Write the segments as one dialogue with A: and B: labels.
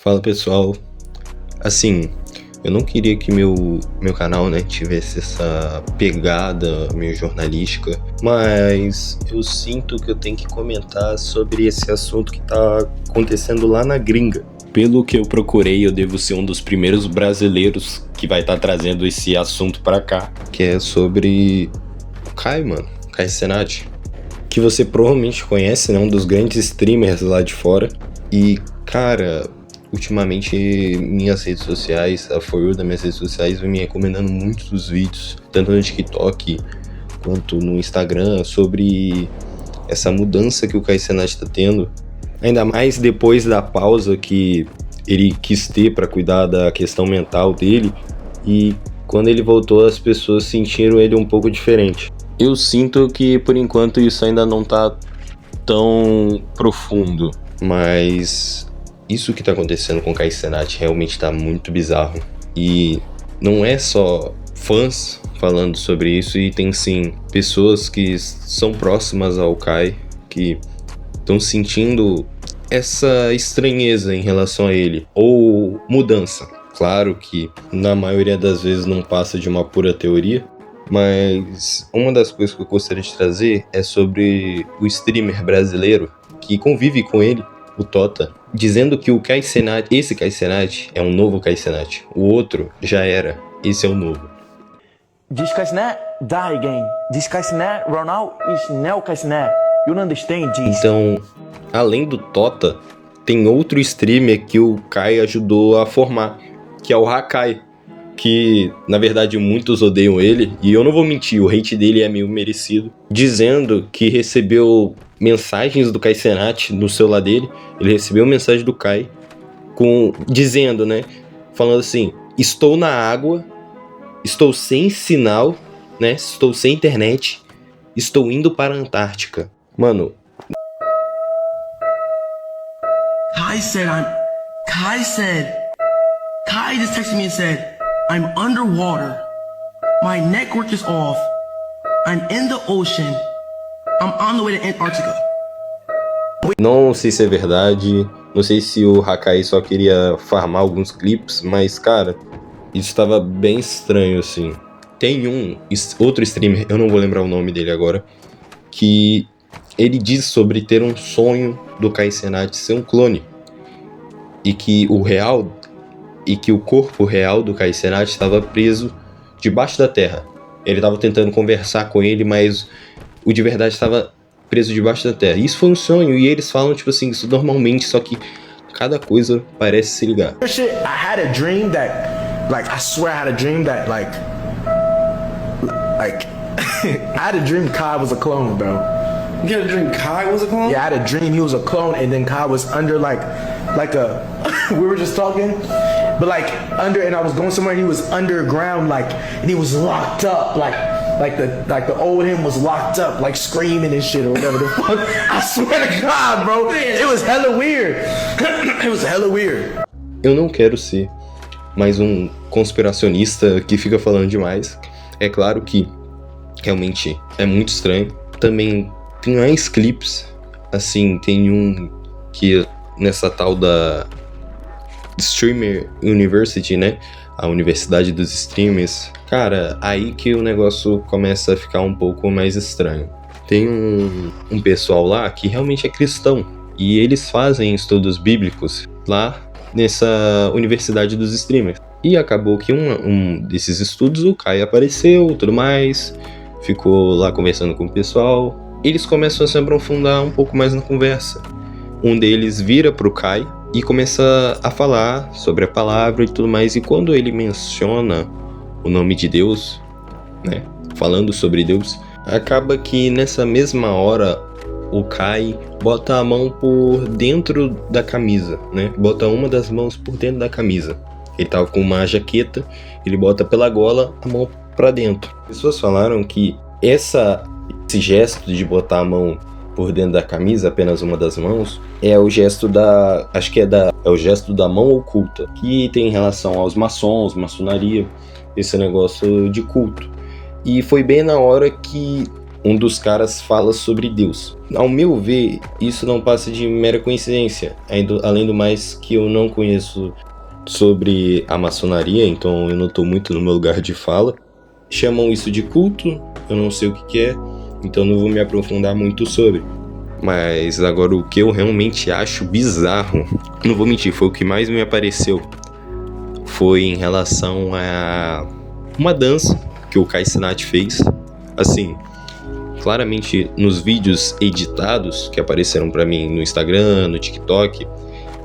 A: Fala pessoal, assim, eu não queria que meu canal, né, tivesse essa pegada meio jornalística, mas eu sinto que eu tenho que comentar sobre esse assunto que tá acontecendo lá na gringa. Pelo que eu procurei, eu devo ser um dos primeiros brasileiros que vai estar trazendo esse assunto pra cá, que é sobre o Kai, mano, Kai Cenat, que você provavelmente conhece, né, um dos grandes streamers lá de fora. E, cara, ultimamente minhas redes sociais, a For You das minhas redes sociais vem me recomendando muitos vídeos, tanto no TikTok quanto no Instagram, sobre essa mudança que o Kai Cenat tá tendo. Ainda mais depois da pausa que ele quis ter para cuidar da questão mental dele, e quando ele voltou as pessoas sentiram ele um pouco diferente. Eu sinto que por enquanto isso ainda não tá tão profundo, mas isso que tá acontecendo com o Kai Cenat realmente tá muito bizarro. E não é só fãs falando sobre isso, e tem sim pessoas que são próximas ao Kai, que estão sentindo essa estranheza em relação a ele, ou mudança. Claro que na maioria das vezes não passa de uma pura teoria, mas uma das coisas que eu gostaria de trazer é sobre o streamer brasileiro que convive com ele, o Tota, dizendo que o Kai Cenat, esse Kai Cenat é um novo Kai Cenat, o outro já era, esse é o novo.
B: This Kai Cenat die again. This Kai Cenat Ronald is now Kai Cenat. You don't understand this?
A: Então, além do Tota, tem outro streamer que o Kai ajudou a formar, que é o Hakai, que na verdade muitos odeiam ele, e eu não vou mentir, o hate dele é meio merecido, dizendo que recebeu mensagens do Kai Cenat no celular dele. Ele recebeu mensagem do Kai dizendo, né, falando assim: estou na água, estou sem sinal, né, estou sem internet, estou indo para a Antártica. Mano,
C: Kai just texted me and said, I'm underwater. My network is off. I'm in the ocean. I'm on the way to Antarctica.
A: não sei se é verdade, não sei se o Hakai só queria farmar alguns clipes, mas, cara, isso estava bem estranho, assim. Tem outro streamer, eu não vou lembrar o nome dele agora, que ele diz sobre ter um sonho do Kai Cenat ser um clone, e que o corpo real do Kai Cenat estava preso debaixo da terra. Ele estava tentando conversar com ele, mas o de verdade estava preso debaixo da terra. Isso foi um sonho, e eles falam, tipo assim, isso normalmente, só que cada coisa parece se ligar.
B: I had a dream that, I swear I had a dream that, I had a dream Kai was a clone, bro.
D: You had a dream Kai was a clone?
B: Yeah, I had a dream he was a clone, and then Kai was under like a, we were just talking, but under, and I was going somewhere, and he was underground, and he was locked up, like the old him was locked up, screaming and shit or whatever the fuck. I swear to God, bro, it was hella weird. It was hella weird.
A: Eu não quero ser mais um conspiracionista que fica falando demais. É claro que realmente é muito estranho. Também tem mais clipes, assim, tem um que nessa tal da Streamer University, né, a universidade dos streamers, cara, aí que o negócio começa a ficar um pouco mais estranho. Tem um pessoal lá que realmente é cristão, e eles fazem estudos bíblicos lá nessa universidade dos streamers. E acabou que um desses estudos, o Kai apareceu, tudo mais, ficou lá conversando com o pessoal. Eles começam a se aprofundar um pouco mais na conversa. Um deles vira pro Kai e começa a falar sobre a palavra e tudo mais. E quando ele menciona o nome de Deus, né, falando sobre Deus, acaba que nessa mesma hora o Kai bota a mão por dentro da camisa, né? Bota uma das mãos por dentro da camisa. Ele tava com uma jaqueta, ele bota pela gola a mão pra dentro. As pessoas falaram que esse gesto de botar a mão por dentro da camisa, apenas uma das mãos, é o gesto é o gesto da mão oculta, que tem relação aos maçons, maçonaria, esse negócio de culto. E foi bem na hora que um dos caras fala sobre Deus. Ao meu ver, isso não passa de mera coincidência, além do mais que eu não conheço sobre a maçonaria, então eu não estou muito no meu lugar de fala. Chamam isso de culto, eu não sei o que é, então não vou me aprofundar muito sobre. Mas agora o que eu realmente acho bizarro, não vou mentir, foi o que mais me apareceu, foi em relação a uma dança que o Kai Cenat fez. Assim, claramente nos vídeos editados que apareceram pra mim no Instagram, no TikTok,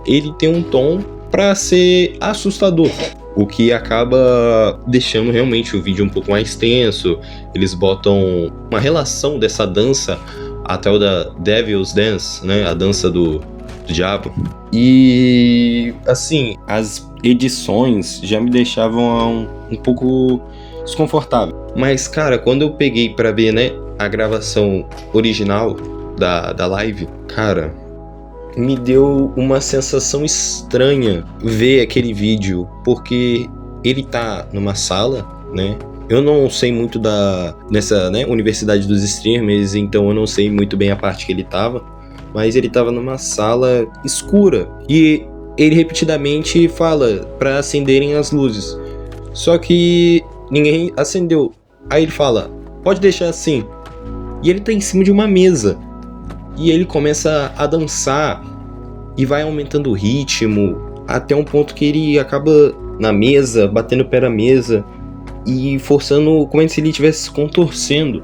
A: ele tem um tom pra ser assustador, o que acaba deixando realmente o vídeo um pouco mais tenso. Eles botam uma relação dessa dança até o da Devil's Dance, né, a dança do diabo. E assim, as edições já me deixavam um pouco desconfortável. Mas cara, quando eu peguei pra ver, né, a gravação original da live, cara, me deu uma sensação estranha ver aquele vídeo, porque ele tá numa sala, né? Eu não sei muito nessa, né, Universidade dos Streamers, então eu não sei muito bem a parte que ele tava, mas ele tava numa sala escura e ele repetidamente fala pra acenderem as luzes, só que ninguém acendeu. Aí ele fala, pode deixar assim, e ele tá em cima de uma mesa e ele começa a dançar e vai aumentando o ritmo até um ponto que ele acaba na mesa, batendo o pé na mesa e forçando, como se ele estivesse se contorcendo.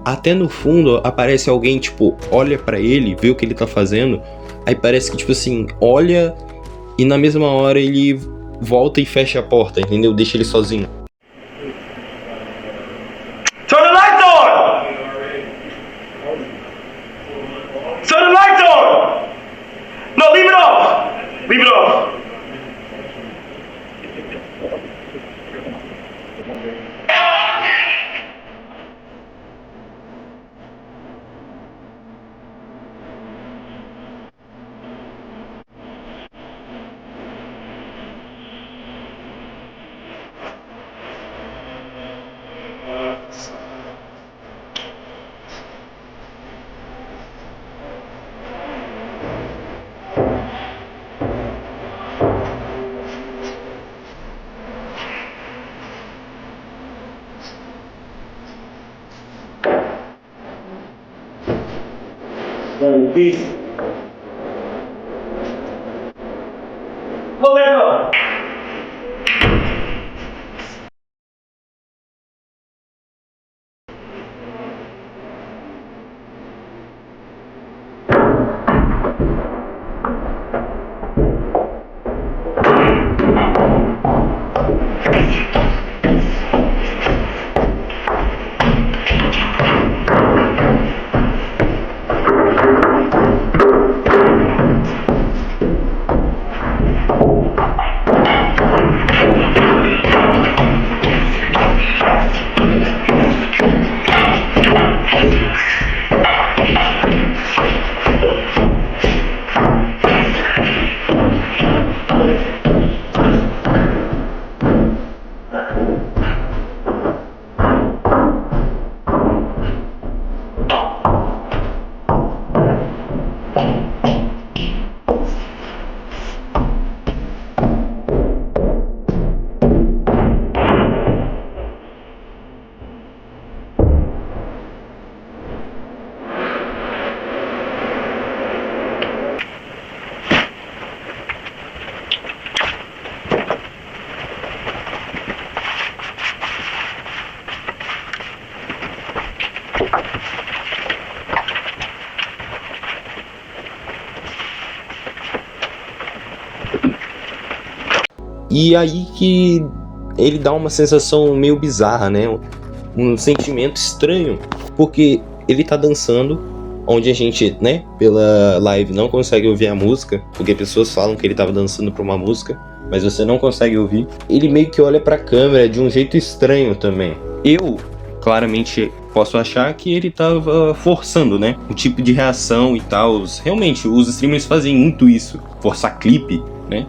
A: Até no fundo aparece alguém, tipo, olha pra ele, vê o que ele tá fazendo, aí parece que, tipo assim, olha e na mesma hora ele volta e fecha a porta, entendeu? Deixa ele sozinho.
E: Turn the lights on! Turn the lights on! No, leave it off! Leave it off! Peace. Well, let go.
A: E aí que ele dá uma sensação meio bizarra, né? Um sentimento estranho, porque ele tá dançando, onde a gente, né, pela live não consegue ouvir a música, porque pessoas falam que ele tava dançando pra uma música, mas você não consegue ouvir. Ele meio que olha pra câmera de um jeito estranho também. Eu, claramente, posso achar que ele tava forçando, né, um tipo de reação e tal. Realmente, os streamers fazem muito isso, forçar clipe, né,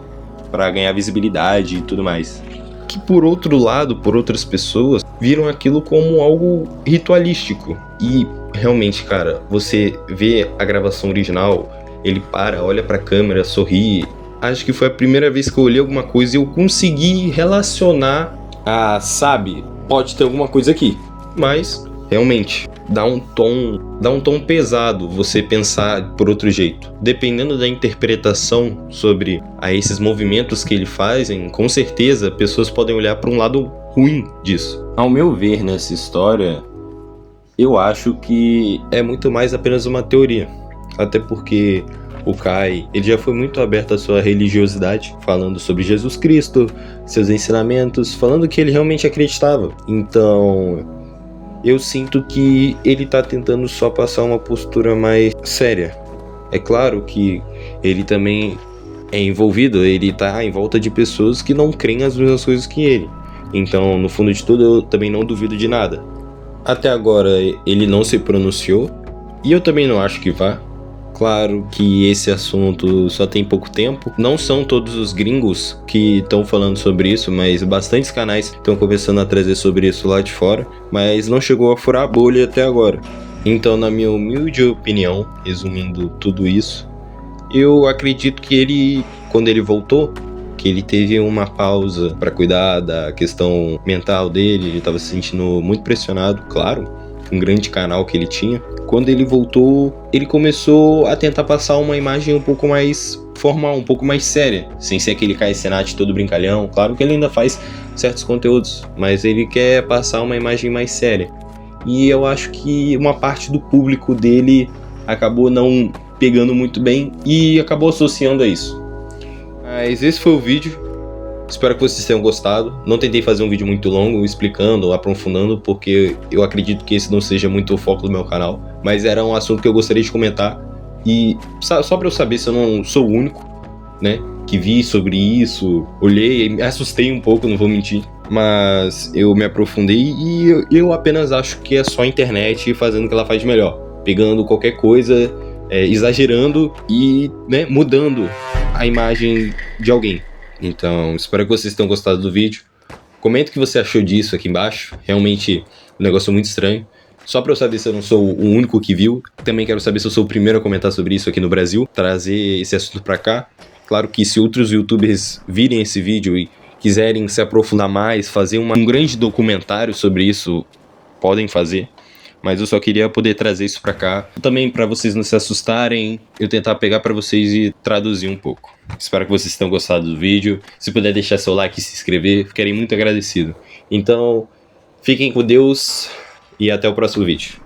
A: pra ganhar visibilidade e tudo mais. Que por outro lado, por outras pessoas, viram aquilo como algo ritualístico. E realmente, cara, você vê a gravação original, ele para, olha pra câmera, sorri. Acho que foi a primeira vez que eu olhei alguma coisa e eu consegui relacionar sabe, pode ter alguma coisa aqui. Mas, realmente, dá um tom pesado você pensar por outro jeito. Dependendo da interpretação sobre esses movimentos que ele faz, com certeza pessoas podem olhar para um lado ruim disso. Ao meu ver, nessa história, eu acho que é muito mais apenas uma teoria. Até porque o Kai, ele já foi muito aberto à sua religiosidade, falando sobre Jesus Cristo, seus ensinamentos, falando que ele realmente acreditava. Então, eu sinto que ele tá tentando só passar uma postura mais séria. É claro que ele também é envolvido, ele tá em volta de pessoas que não creem as mesmas coisas que ele. Então, no fundo de tudo, eu também não duvido de nada. Até agora, ele não se pronunciou, e eu também não acho que vá. Claro que esse assunto só tem pouco tempo. Não são todos os gringos que estão falando sobre isso, mas bastantes canais estão começando a trazer sobre isso lá de fora, mas não chegou a furar a bolha até agora. Então, na minha humilde opinião, resumindo tudo isso, eu acredito que ele, quando ele voltou, que ele teve uma pausa para cuidar da questão mental dele, ele estava se sentindo muito pressionado, claro, um grande canal que ele tinha. Quando ele voltou, ele começou a tentar passar uma imagem um pouco mais formal, um pouco mais séria, sem ser aquele Kai Cenat todo brincalhão. Claro que ele ainda faz certos conteúdos, mas ele quer passar uma imagem mais séria. E eu acho que uma parte do público dele acabou não pegando muito bem e acabou associando a isso. Mas esse foi o vídeo. Espero que vocês tenham gostado. Não tentei fazer um vídeo muito longo, explicando, aprofundando, porque eu acredito que esse não seja muito o foco do meu canal. Mas era um assunto que eu gostaria de comentar. E só pra eu saber se eu não sou o único, né, que vi sobre isso, olhei, me assustei um pouco, não vou mentir. Mas eu me aprofundei e eu apenas acho que é só a internet fazendo o que ela faz de melhor. Pegando qualquer coisa, exagerando e, né, mudando a imagem de alguém. Então, espero que vocês tenham gostado do vídeo. Comenta o que você achou disso aqui embaixo. Realmente, um negócio muito estranho. Só pra eu saber se eu não sou o único que viu. Também quero saber se eu sou o primeiro a comentar sobre isso aqui no Brasil. Trazer esse assunto pra cá. Claro que se outros youtubers virem esse vídeo e quiserem se aprofundar mais, fazer um grande documentário sobre isso, podem fazer. Mas eu só queria poder trazer isso pra cá. Também pra vocês não se assustarem, eu tentar pegar pra vocês e traduzir um pouco. Espero que vocês tenham gostado do vídeo. Se puder deixar seu like e se inscrever, ficarei muito agradecido. Então, fiquem com Deus e até o próximo vídeo.